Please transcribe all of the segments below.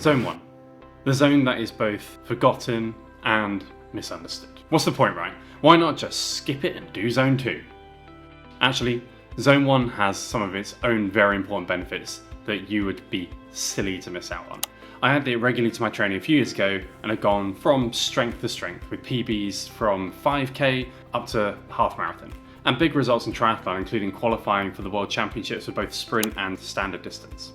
Zone 1, the zone that is both forgotten and misunderstood. What's the point, right? Why not just skip it and do Zone 2? Actually, Zone 1 has some of its own very important benefits that you would be silly to miss out on. I added it regularly to my training a few years ago and have gone from strength to strength with PBs from 5k up to half marathon, and big results in triathlon, including qualifying for the World Championships for both sprint and standard distance.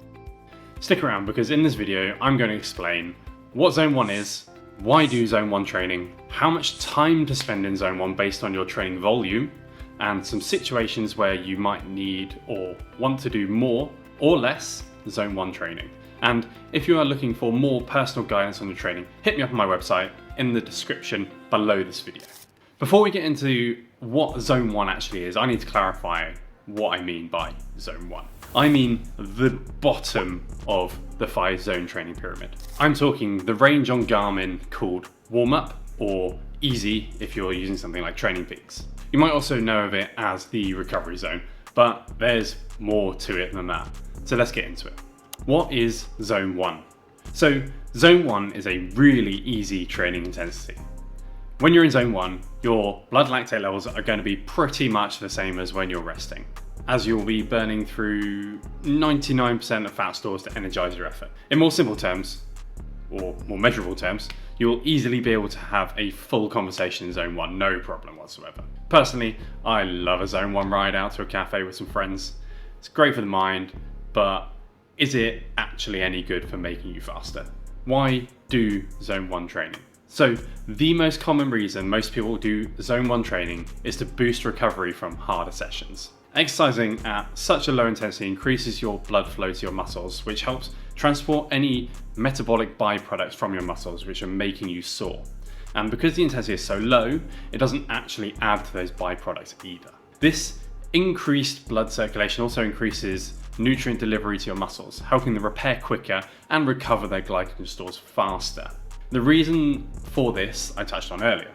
Stick around, because in this video I'm going to explain what Zone 1 is, why do Zone 1 training, how much time to spend in Zone 1 based on your training volume, and some situations where you might need or want to do more or less Zone 1 training. And if you are looking for more personal guidance on your training, hit me up on my website in the description below this video. Before we get into what Zone 1 actually is, I need to clarify what I mean by Zone 1. I mean the bottom of the 5-zone training pyramid. I'm talking the range on Garmin called warm-up, or easy if you're using something like Training Peaks. You might also know of it as the recovery zone, but there's more to it than that. So let's get into it. What is Zone 1? So Zone 1 is a really easy training intensity. When you're in Zone 1, your blood lactate levels are going to be pretty much the same as when you're resting, as you'll be burning through 99% of fat stores to energize your effort. In more simple terms, or more measurable terms, you'll easily be able to have a full conversation in Zone 1, no problem whatsoever. Personally, I love a Zone 1 ride out to a cafe with some friends. It's great for the mind, but is it actually any good for making you faster? Why do Zone 1 training? So the most common reason most people do Zone 1 training is to boost recovery from harder sessions. Exercising at such a low intensity increases your blood flow to your muscles, which helps transport any metabolic byproducts from your muscles which are making you sore. And because the intensity is so low, it doesn't actually add to those byproducts either. This increased blood circulation also increases nutrient delivery to your muscles, helping them repair quicker and recover their glycogen stores faster. The reason for this I touched on earlier.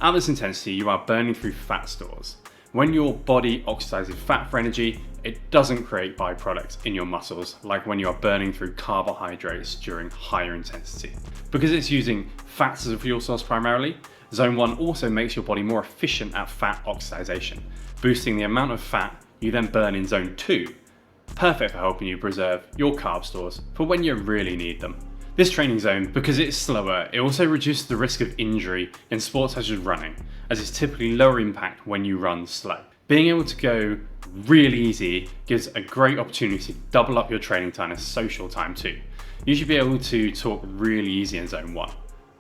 At this intensity, you are burning through fat stores. When your body oxidizes fat for energy, it doesn't create byproducts in your muscles like when you are burning through carbohydrates during higher intensity. Because it's using fats as a fuel source primarily, Zone 1 also makes your body more efficient at fat oxidization, boosting the amount of fat you then burn in Zone 2, perfect for helping you preserve your carb stores for when you really need them. This training zone, because it's slower, it also reduces the risk of injury in sports such as running, as it's typically lower impact when you run slow. Being able to go really easy gives a great opportunity to double up your training time and social time too. You should be able to talk really easy in Zone 1.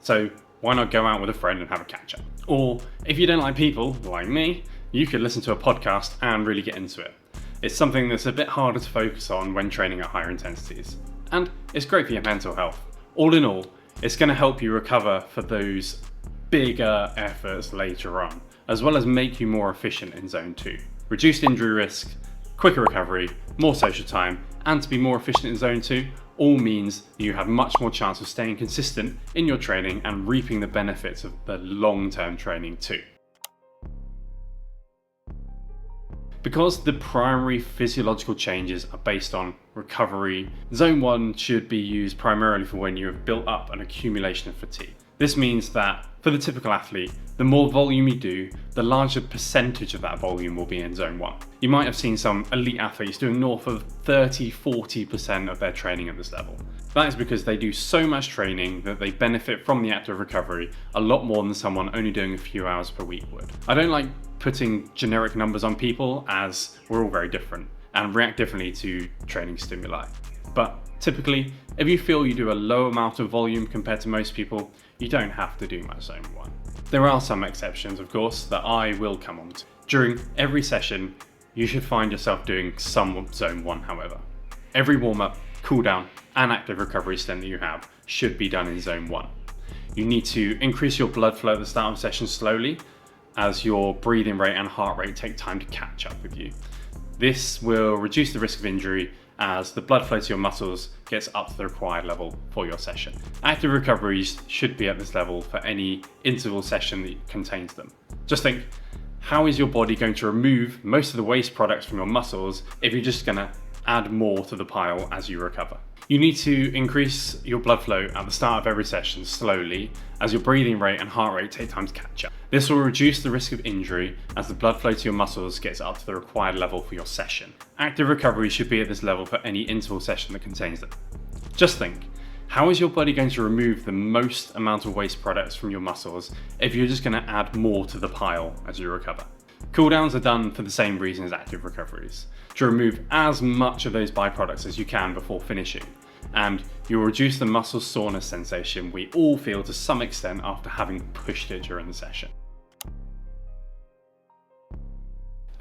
So why not go out with a friend and have a catch up? Or if you don't like people, like me, you could listen to a podcast and really get into it. It's something that's a bit harder to focus on when training at higher intensities. And it's great for your mental health. All in all, it's going to help you recover for those bigger efforts later on, as well as make you more efficient in Zone 2. Reduced injury risk, quicker recovery, more social time, and to be more efficient in Zone 2 all means you have much more chance of staying consistent in your training and reaping the benefits of the long-term training too. Because the primary physiological changes are based on recovery, Zone 1 should be used primarily for when you have built up an accumulation of fatigue. This means that for the typical athlete, the more volume you do, the larger percentage of that volume will be in Zone 1. You might have seen some elite athletes doing north of 30-40% of their training at this level. That is because they do so much training that they benefit from the act of recovery a lot more than someone only doing a few hours per week would. I don't like putting generic numbers on people, as we're all very different and react differently to training stimuli. But typically, if you feel you do a low amount of volume compared to most people, you don't have to do much Zone 1. There are some exceptions, of course, that I will come on to. During every session, you should find yourself doing some Zone 1, however. Every warm-up, cool-down, and active recovery stint that you have should be done in Zone 1. You need to increase your blood flow at the start of the session slowly, as your breathing rate and heart rate take time to catch up with you. This will reduce the risk of injury as the blood flow to your muscles gets up to the required level for your session. Active recoveries should be at this level for any interval session that contains them. Just think, how is your body going to remove most of the waste products from your muscles if you're just going to add more to the pile as you recover? You need to increase your blood flow at the start of every session slowly, as your breathing rate and heart rate take time to catch up. This will reduce the risk of injury as the blood flow to your muscles gets up to the required level for your session. Active recovery should be at this level for any interval session that contains them. Just think, how is your body going to remove the most amount of waste products from your muscles if you're just going to add more to the pile as you recover? Cooldowns are done for the same reason as active recoveries, to remove as much of those byproducts as you can before finishing, and you'll reduce the muscle soreness sensation we all feel to some extent after having pushed it during the session.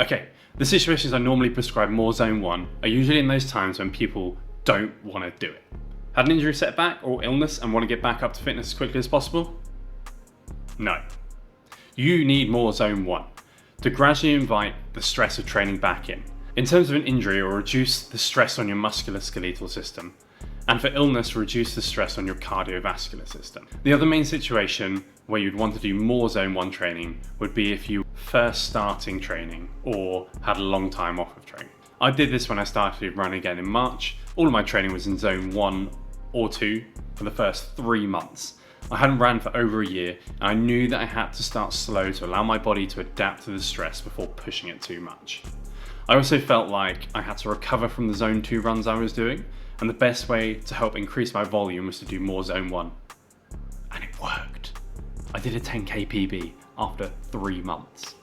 Okay, the situations I normally prescribe more Zone 1 are usually in those times when people don't want to do it. Had an injury setback or illness and want to get back up to fitness as quickly as possible? No. You need more Zone 1 to gradually invite the stress of training back in terms of an injury, or reduce the stress on your musculoskeletal system, and for illness, reduce the stress on your cardiovascular system. The other main situation where you'd want to do more Zone 1 training would be if you first starting training or had a long time off of training. I did this when I started running again in March. All of my training was in Zone 1 or 2 for the first 3 months. I hadn't ran for over a year, and I knew that I had to start slow to allow my body to adapt to the stress before pushing it too much. I also felt like I had to recover from the Zone 2 runs I was doing, and the best way to help increase my volume was to do more Zone 1. And it worked. I did a 10k PB after 3 months.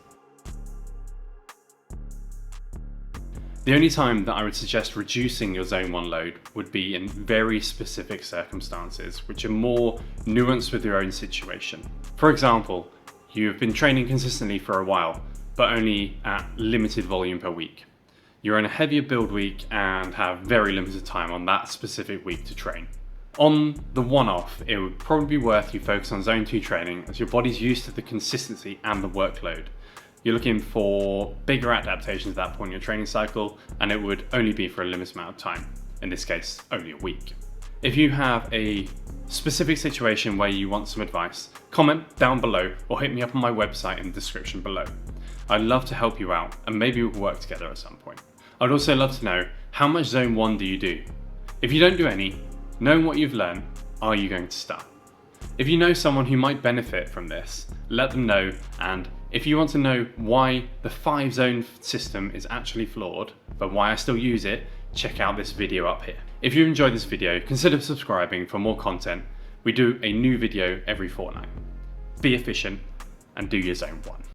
The only time that I would suggest reducing your Zone 1 load would be in very specific circumstances, which are more nuanced with your own situation. For example, you have been training consistently for a while, but only at limited volume per week. You're in a heavier build week and have very limited time on that specific week to train. On the one-off, it would probably be worth you focus on Zone 2 training, as your body's used to the consistency and the workload. You're looking for bigger adaptations at that point in your training cycle, and it would only be for a limited amount of time, in this case, only a week. If you have a specific situation where you want some advice, comment down below or hit me up on my website in the description below. I'd love to help you out, and maybe we can work together at some point. I'd also love to know, how much Zone 1 do you do? If you don't do any, knowing what you've learned, are you going to start? If you know someone who might benefit from this, let them know, and if you want to know why the 5-zone system is actually flawed, but why I still use it, check out this video up here. If you enjoyed this video, consider subscribing for more content. We do a new video every fortnight. Be efficient and do your Zone 1.